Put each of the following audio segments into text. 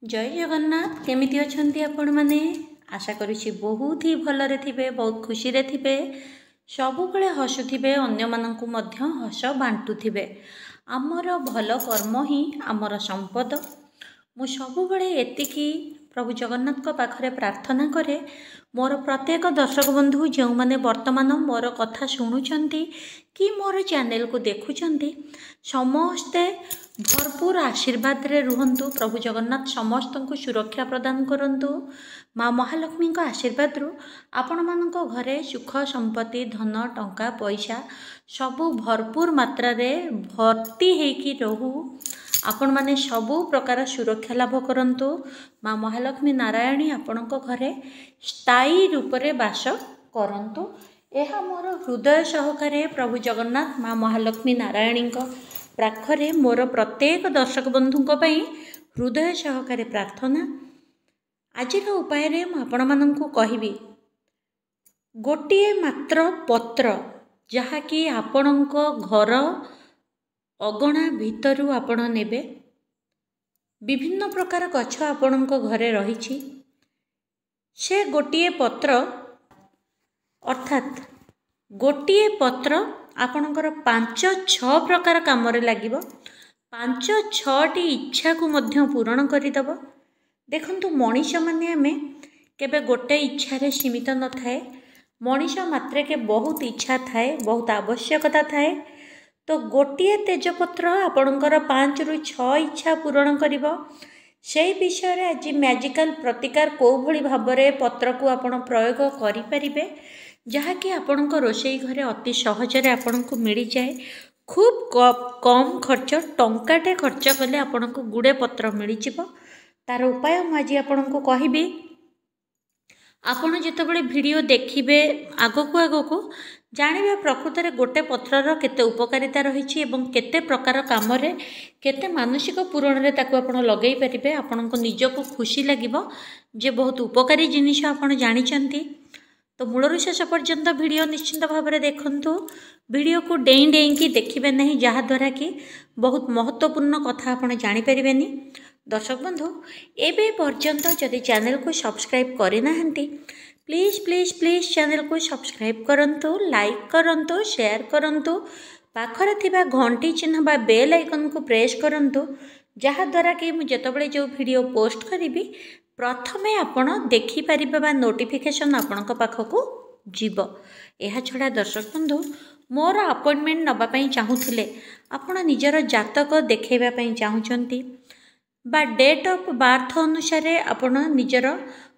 जय जगन्नाथ केमिति अछंती आपण माने आशा करुछि बहुत ही भलरे थिबे बहुत खुशी रे थिबे सबुबले हसुथिबे अन्य मानकु मध्य हस बांटुथिबे आमर भल कर्म ही आमर संपद। मु सबुबले एतिकी प्रभु जगन्नाथ को पाखरे प्रार्थना करे मोर प्रत्येक दर्शक बंधु जो माने वर्तमान मोर कथा शुणुचंती कि मोर चैनल को देखुचंती समस्ते भरपूर आशीर्वाद रे रुहंतु। प्रभु जगन्नाथ समस्त को सुरक्षा प्रदान करंतु। माँ महालक्ष्मी को आशीर्वाद रु आपण मानक घरे सुख संपत्ति धन टंका पैसा सबु भरपूर मात्रा रे भर्ती हेकी रहू। आपण माने सबु प्रकार सुरक्षा लाभ करंतु। माँ महालक्ष्मी नारायणी आपण घरे स्थायी रूप रे वास करंतु। यह मोर हृदय सहकारे प्रभु जगन्नाथ माँ महालक्ष्मी नारायणी पाखरे मोर प्रत्येक दर्शक बंधु हृदय सहकारे प्रार्थना। आज उपाय रे आपण मानकु कहिबी गोटिए मात्र पत्र जहाँकि आपणक घर अगणा भितरु आपण नेबे। विभिन्न प्रकार गछ आपणक घरे रहिछि से गोटिए पत्र अर्थात गोटिए पत्र आपणकर 5-6 प्रकार काम रे लागिबो। 5-6टी इच्छा को मध्य पूरण करिदब। देखंतु मनीष माने आमे केबे गोटे इच्छा रे सीमित न थाए। मनीष मात्रे के बहुत इच्छा थाए बहुत आवश्यकता थाए। तो गोटिए तेजपत्र आपणकर 5-6 इच्छा पूरण करिबो। से विषय रे आज मैजिकल प्रतिकार को भली भाबरे पत्र को आपण प्रयोग करि परिबे जहाँकि आपण रोषेई घरे अति सहज आपण को मिल जाए। खूब कम खर्च टंकाटे खर्च कले आपण को गुड़े पत्र मिल जिवो। तार उपाय मुझे आपण को कहबी। आपण जितेबाला वीडियो देखिबे आगो को जानिबे प्रकृत रे गोटे पत्रर केते उपकारिता रही एवं केते प्रकार काम रे केते मानसिक पूरण रे ताकू आपण लगेई परिबे। आपण को निजको खुशी लागिबो जे बहुत उपकारी जिनिस आपण जानिचंती। तो मूलर शेष पर्यंत वीडियो निश्चिंत भाव में देखंतु। वीडियो को डेई डेई की देखिबे नहीं जहाँद्वारा कि बहुत महत्वपूर्ण कथा आपण जानि परिबेनी। दर्शक बंधु एबे पर्यंत जदि चैनल को सब्सक्राइब करि नाहंती प्लीज प्लीज प्लीज चैनल को सब्सक्राइब करंतु लाइक करंतु शेयर करंतु पाखरे थिबा घंटी चिन्ह बा बेल आइकन को प्रेस करंतु जहाँद्वारा कि मु जेतबेले जो वीडियो पोस्ट करिबी प्रथमे आपण देखि परिबे बा नोटिफिकेशन आपणक पाखकू जीव। यह छड़ा दर्शक बंधु मोर अपॉइंटमेंट नबा पई चाहुथिले आपण निजर जातक देखैबा पई चाहुचंती बा डेट ऑफ बर्थ अनुसार आपण निजर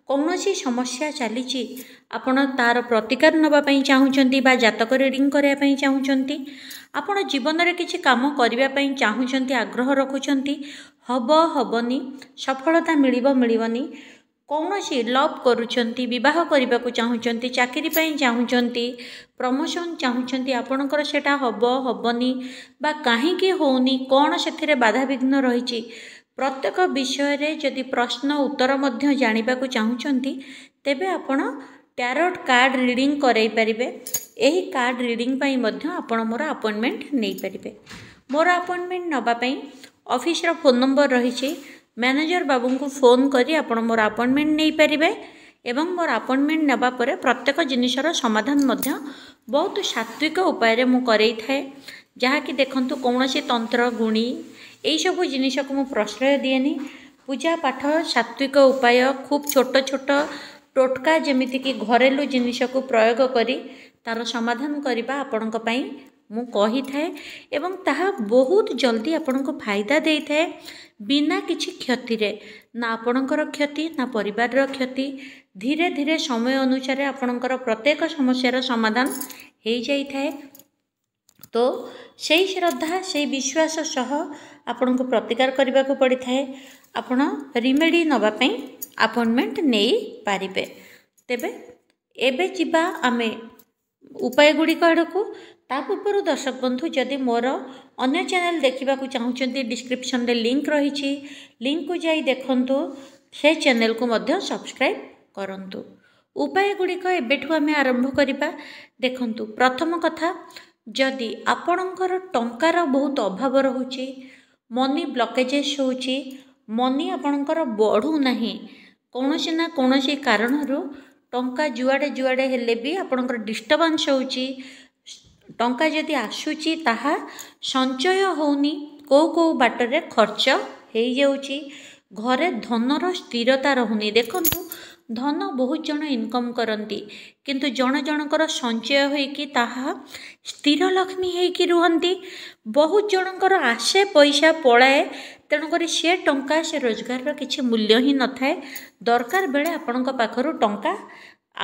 कौनसी समस्या चली आपण तार प्रतिकार नबा पई चाहुचंती बा जातक रीडिंग करिया पई चाहुचंती आपण जीवन रे किछि काम करिया पई चाहुचंती आग्रह रखुचंती हब हबनी सफलता मिलिबो मिलिबनी कौनसी लव करूचंती विवाह करने को चाहूँगी चाकरी पाई चाहूँगी प्रमोशन चाहूँगी आपणकर सेटा हब हबनी बा कहीं होनी कौन से बाधा विघ्न रही प्रत्येक विषय रे जदि प्रश्न उत्तर मध्य जानिबा को चाहूँगी तेबे आपण टैरोट कार्ड रीडिंग करई परिबे। एही कार्ड रीडिंग पाई मध्य आपण मोर अपॉइंटमेंट नहीं परिबे। मोर अपॉइंटमेंट नबा पई ऑफिस रो फोन नंबर रही मैनेजर बाबू को फोन करी आपण मोर अपॉइंटमेंट नहीं पारिबे एवं मोर अपॉइंटमेंट नेबा परे प्रत्येक जिनिसर समाधान मध्य बहुत सात्विक उपाय रे मु करई थाए जहाँ कि देखंतु कौनसी तंत्र गुणी यही सब जिनिस को मु प्रश्रय दिएनी। पूजा पाठ सात्विक उपाय खूब छोट छोट टोटका जमिति कि घरेलू जिनिस को प्रयोग करी तार समाधान करबा आपणक पई मु कही थाए एवं ताहा बहुत जल्दी आपनको फायदा देई थाए बिना किछि क्षति रे ना आपणकर क्षति ना परिवार रो क्षति। धीरे धीरे समय अनुसार आपणकर प्रत्येक समस्यार समाधान हो जाई थाए। तो सेही श्रद्धा से विश्वास सह आपनको प्रतिकार करबा को पड़ी थाए आपण रिमेडी नबा पई अपॉइंटमेंट नहीं पारिबे। तेबे एबे जिबा आमे उपाय गुड़िक आड़कू ता पूर्व दर्शक बंधु जदि मोर अन्य चैनल देखा चाहूँगी डिस्क्रिप्शन रे लिंक रही लिंक को जाई देखंतु से चैनल को मध्य सब्सक्राइब करंतु। उपाय गुड़िक एबेठू आमे आरंभ करिबा। देखंतु प्रथम कथा जदि आपणकर टंकार बहुत अभाव रहुची मनी ब्लकेजेस होची मनी आपणकर बढ़ू नहीं कौनसी ना कौनसी कारणरू टंका जुआड़े जुआड़े हेले भी आपणकर डिस्टर्बांस होउची टंका जदि आसुची ताहा संचय होउनी को बाटरे खर्च हो जाउची घरे धनर स्थिरता रहुनी देखंतु धन बहुत जन इनकम करती किंतु जन जनकर संचय होइकी ताहा स्थिर लक्ष्मी होइकी रुहंती बहुत जनकर आसे पैसा पलाए तेणुकर से टंका से रोजगार किसी मूल्य ही न थाए दरकार बेले आपणक पाखरु टंका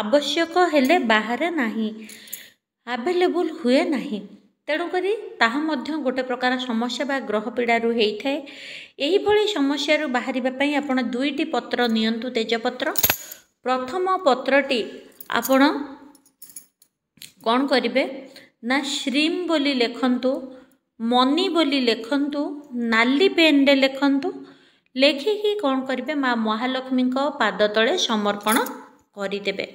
आवश्यक हेले बाहर नाही आवेलेबल हुए नाही तेणुक ताहा मध्य गोटे प्रकार समस्या बा ग्रह पीड़ारू होता है यही भली समस्या बाहर आपण दुईटी पत्र नियंतु तेजपत्र प्रथम पत्रटी आपण कौन करेंगे ना श्रीम बोली लिखंतु मनी बोली लिखंतु नाली पेन रे लिखंतु लेखिकी कौन करेंगे माँ महालक्ष्मी पाद तले समर्पण करदेवे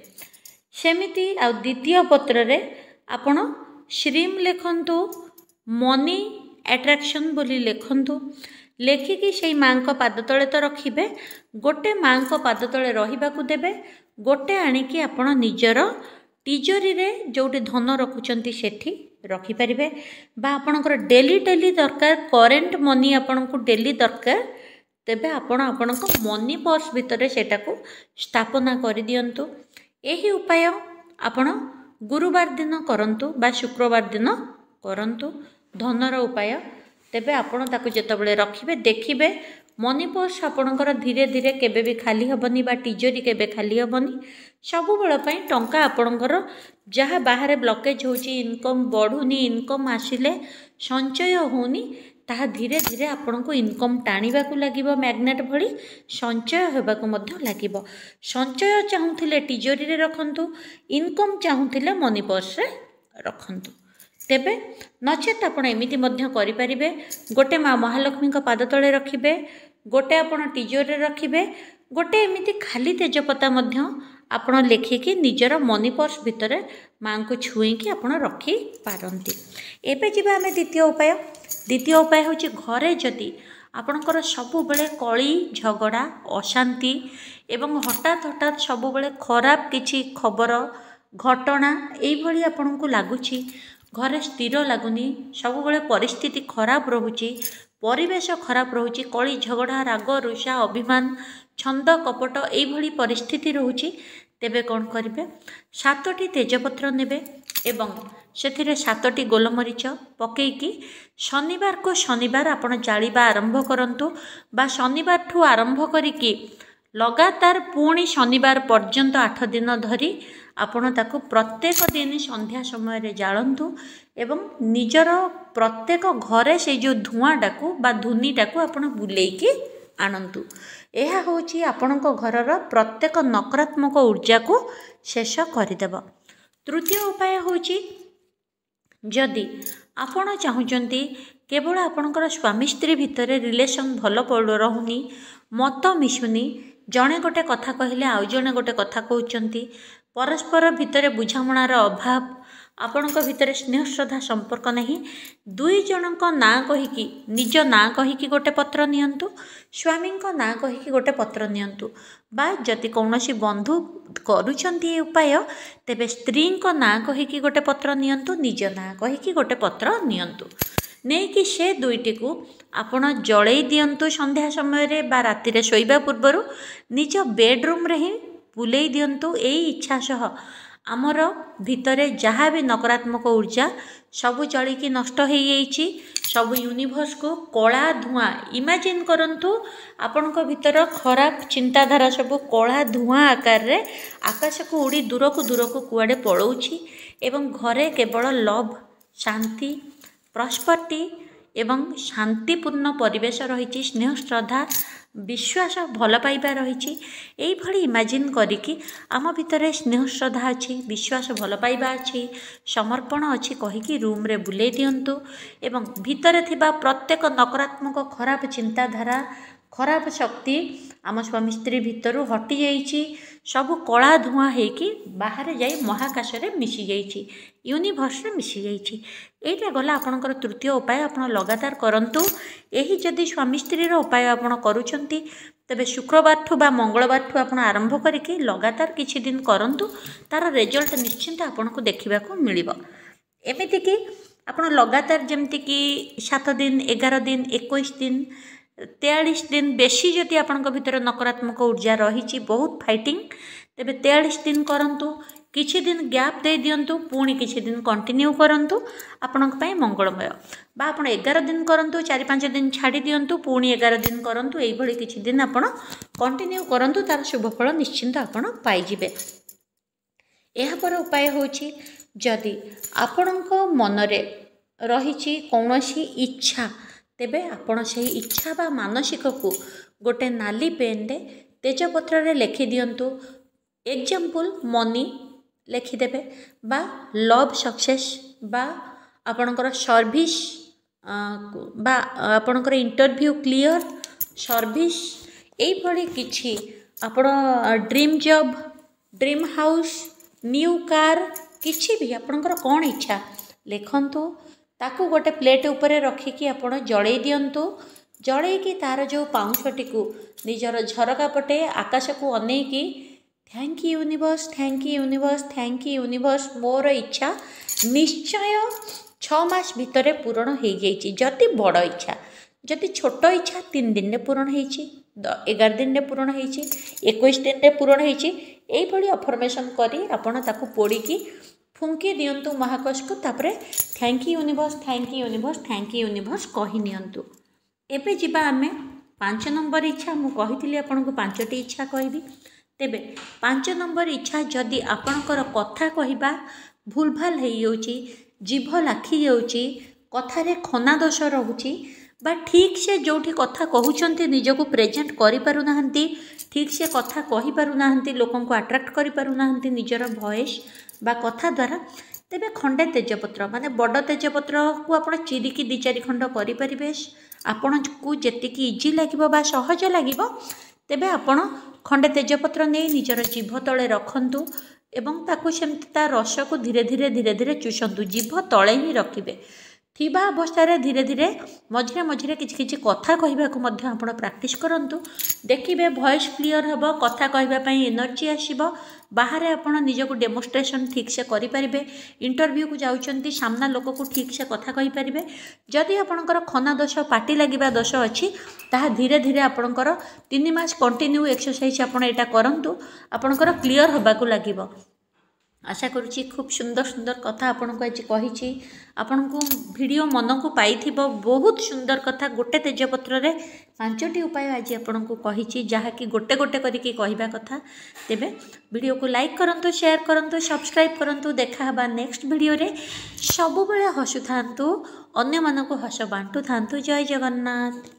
सेमिति आ द्वितीय पत्र रे आपण श्रीम लिखंतु मनी अट्रैक्शन बोली लिखंतु लेखिकी से माँ पाद तले तो रखिबे गोटे माँ पाद तले रहिबाकु देबे गोटे आनिकी आपण निजर तिजोरी रे जोटी धन रखुचंती सेठी रखिपारे बा आपणकर डेली डेली दरकार करेंट मनी आपनको डेली दरकार तेबे आपण आपणक मनी पर्स भितर सेटाकू स्थापना कर दियंतु एही उपाय आपण गुरुवार दिन करंतु बा शुक्रवार दिन करंतु धनर उपाय तेबे आपण ताकू जेतबेले रखिबे देखिबे मनी पर्स आपणकर धीरे धीरे केबे भी खाली हबनी बा तिजोरी केबे खाली हबनी सबु बेल पई टंका आपणकर जहाँ बाहर ब्लॉकेज होची इनकम बढ़ुनी इनकम आसिले संचय होनी ताहा धीरे धीरे आपनको इनकम टाणीबाकू लागिबो मैग्नेट भली संचय होबाकू मध्य लागिबो संचय चाहूथिले तिजोरी रे रखंतु इनकम चाहूथिले मनी पर्स रे रखंतु तेबे नचेत आपण एमिति मध्य करि परिबे गोटे माँ महालक्ष्मी का पाद तले रखिबे गोटे आपण तिजोरी रे रखिबे गोटे एमिति खाली तेजपत्ता मध्य आपण लेखिकी निजर मनी पर्स भितर माँ को छुईकी आपण रखी पारंती एबे जिबा आमे द्वितीय उपाय होची घरे जदि आपणकर सबु बेले कली झगड़ा अशांति एवं हठात हठात सबु बेले खराब किछि खबर घटना एई भली आपनको लागुची घरे स्थिर लगुनी सबु बेले परिस्थिति खराब रहुची परिवेश खराब रहुची कली झगड़ा राग रुषा अभिमान छंद कपट एई भली परिस्थिति रहुची तेबे कौन करेंगे 7टी तेजपत्र नेबे एवं से 7टी गोलमरीच पकईकी शनिवार को शनिवार आपण जालिबा आरंभ करंतु बा शनिवार ठू आरंभ करिकी लगातार पुणी शनिवार पर्यंत 8 दिन धरी आपण ताकू प्रत्येक दिन संध्या समय रे जालंतु एवं निजर प्रत्येक घरे से जो धुआंटाकू बा धुनीटाकू आपण बुलेकी आणंतु यह होची आपणको घरर प्रत्येक नकारात्मक ऊर्जा को शेष करदेव तृतीय उपाय होची जदि आपण चाहूचंती केवल आपणकर स्वामी स्त्री भितर रिलेशन भल रहुनी मत मिशुनी जड़े गोटे कथा कहले आउ जड़े गोटे कथा कहउचंती परस्पर भितर बुझामणार अभाव आपणक भितर स्नेह श्रद्धा संपर्क नहीं दुई जनक ना कहीकि निज ना कहीकि गोटे पत्र नियंतु स्वामी ना कहीकि गोटे पत्र नियंतु बा जति कौनसी बंधु करुछंती उपाय तेबे स्त्री ना कहीकि गोटे पत्र नियंतु निज ना कहीकि गोटे पत्र नियंतु नहीं कि से दुईटी को आपण जड़ई दियंतु संध्या समय रे बा राति रे शोइबा पूर्वरु निज बेडरूम रे ही बुलेई दियंतु एई इच्छा सह आमर भितरे जहाँ भी नकारात्मक ऊर्जा सबु जलिकी नष्ट हो जाइछि सबु यूनिवर्स को कला धुआं इमेजिन करंतु आपणक भितर खराब चिंताधारा सबु कला धुआं आकार रे आकाश को उड़ी दूर को कुआडे पळौछि एवं घरे केवल लव शांति प्रॉस्पर्टी एवं शांतिपूर्ण परिवेश रही स्नेह श्रद्धा विश्वास भल पाइबा रही यही इमेजिन करिकी आम भितर स्नेह श्रद्धा अच्छी विश्वास भल पाइबा अच्छी समर्पण अच्छी कहीकि रूम रे बुले दियंतु एवं भितर थिबा प्रत्येक नकारात्मक खराब चिंताधारा खराब शक्ति आम स्वामी स्त्री भितर हटि जाइए सब कला धुआं होकि बाहर जाई महाकाश रे मिसी जाइए यूनिवर्स रे मिसी जाइए। एटा गला आपणकर तृतीय उपाय आप लगातार करंतु। यही जदि स्वामी स्त्री उपाय आप करुछंती तेबे शुक्रवार ठू बा मंगलवार ठू आप आरंभ करके लगातार किछि दिन करंतु तार रिजल्ट निश्चिंत आपको देखा मिलिबो। एमिति कि आपण लगातार जमती कि 7 दिन 11 दिन 21 दिन 43 दिन बेसी जदि आपंक भीतर नकारात्मक ऊर्जा रही बहुत फाइटिंग तेबे 43 दिन करंतु किछि दिन गैप दे दियंतु पुणी किछि दिन कंटिन्यू करंतु आपणक पई मंगलमय बा आपण 11 दिन करंतु 4-5 दिन छाड़ी दियंतु पुणी 11 दिन करंतु एई भली किछि दिन आपण कंटिन्यू करंतु तार शुभफल निश्चिंत आपण पाई जिवे। एहा पर उपाय होछि जदि आपणक मनरे रही कौनसी इच्छा तेबे आपण से इच्छा बा मानसिक को गोटे नाली पेन रे तेजपत्र रे लिखि दियंतु। एग्जांपल मनी लिखिदेवे बा लव सक्सेस बा आपणकर सर्विस बा आपणकर इंटरव्यू क्लियर सर्विस एई भली किछि आपण dream job dream house new car किछि भी आपणकर कौन इच्छा लिखंतु ताकू गोटे प्लेट उपरे रखिकी आपण जड़े दियंतु। जड़ेकी तार जो पाउंसटी को निजर झरका पटे आकाश को अनेकी thank you universe thank you universe thank you universe मोर इच्छा निश्चय 6 मास भितर पूरण हो जाइए। जदि बड़ इच्छा जदि छोट इच्छा 3 दिन में पूरण हो 11 दिन में पूरण हो 21 दिन में पूरण हो अफर्मेशन करी आपण ताकू पोड़ीकी फुंकी दियंतु महाकाश को तापरे thank you universe thank you universe thank you universe कहि नियंतु। एबे जिबा आमे 5 नंबर इच्छा मु कहितली आपनको 5टी इच्छा कहबी तेबे 5 नंबर इच्छा जदि आपणकर कथा कहबा भूल भाल हो जाउची जीभ लाखी जाउची कथारे खना दोष रहुची बा ठीक से जोठी कथा कहउचंती निजको प्रेजेंट करि पारु नाहंती ठीक से कथा कहि पारु नाहंती लोकन को अट्रैक्ट करि पारु नाहंती निजर वॉइस बा कथा द्वारा तेबे खंडे तेजपत्र माने बड़ तेजपत्र को आपण चिरिकी 2-4 खंड करि परिबे आपण को जेतिकी इजी लागिबो बा सहज लागिबो तेबे आपण खंडे तेजपत्र नै निजर जीभ तळे रखंतु एवं ताकू सेमति ता रस को धीरे धीरे चुषंतु जीभ तळे ही रखिबे। थिबा अवस्था धीरे धीरे मझिरे मझिरे किछि कथा कहबाकू मध्य आपण प्रैक्टिस करंतु देखिबे वॉइस क्लियर हेबो कथा कहबा पई एनर्जी आसीबो बाहर आपण निजको डेमोन्स्ट्रेशन ठीक से करि परिबे इंटरव्यू को जाउचंती सामना लोक को ठीक से कथा कहि परिबे। जदि आपणकर खना दोष पाटी लागिबा दोष अछि ताहा धीरे धीरे आपणकर 3 मास कंटिन्यू एक्सरसाइज आपण एटा करंतु आपणकर क्लियर होबाकू लागिबो। आशा करुच्ची खूब सुंदर सुंदर कथा आपको आज कही आपको वीडियो मन को पाई बहुत सुंदर कथा गोटे तेजपत्र रे 5टी उपाय आज आपको कही जहाँकि गोटे गोटे करके कहवा कथा। तेबे वीडियो को लाइक करंतु शेयर करंतु सब्सक्राइब करंतु देखा नेक्स्ट वीडियो रे सबुबले हसु थांतु अन्य मानक हस बांटू थांतु। जय जगन्नाथ।